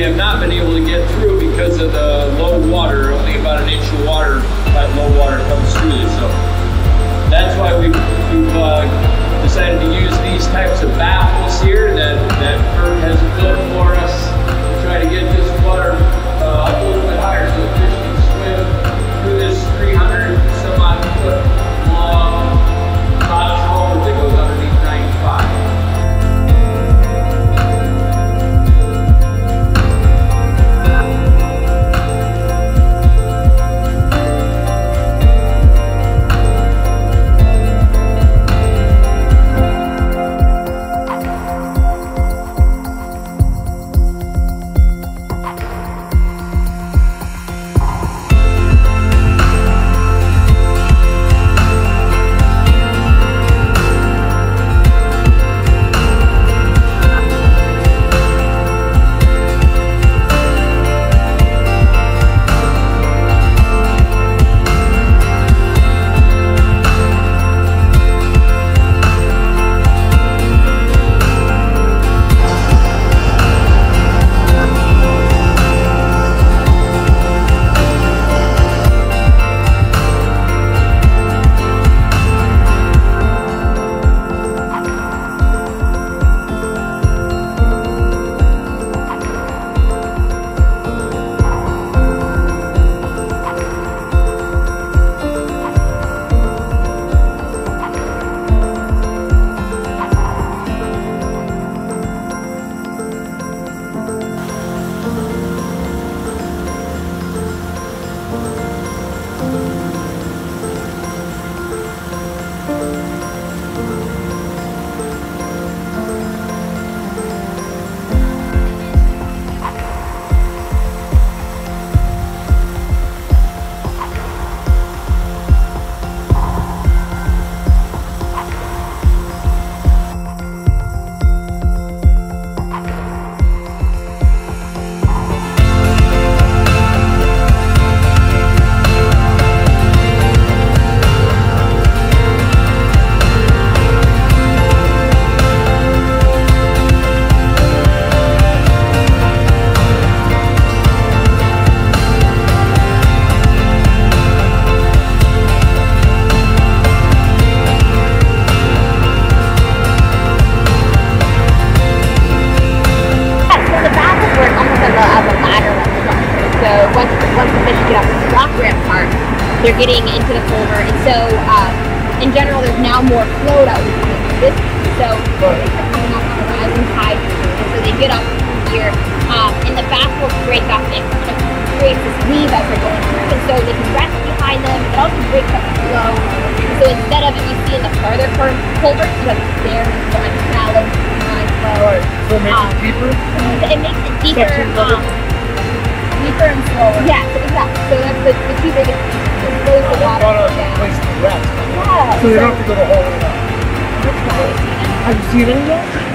have not been able to get through because of the low water. Only about an inch of water, that low water comes through this. So that's why we've decided to use these types of baffles here that Bert has built for us to try to get this water up a little bit higher so the fish can swim through this 300 some odd foot long cottage hole that goes underneath 95. They're getting into the culvert, and so in general, there's now more flow out of this. So they're coming up on a rising tide, and so they get up here, and the baffles break up and kind of create this weave as they're going through, and so they can rest behind them. It also breaks up the flow. So instead of it you see in the farther culverts, you have there and front shallow, behind flow. Right. So it makes it deeper. It makes it deeper. Deeper and slower. Yeah, exactly. So that's the two biggest things. It slows the water down. Place to rest. Yeah. So you don't have to go the whole way up. Have you seen any yet?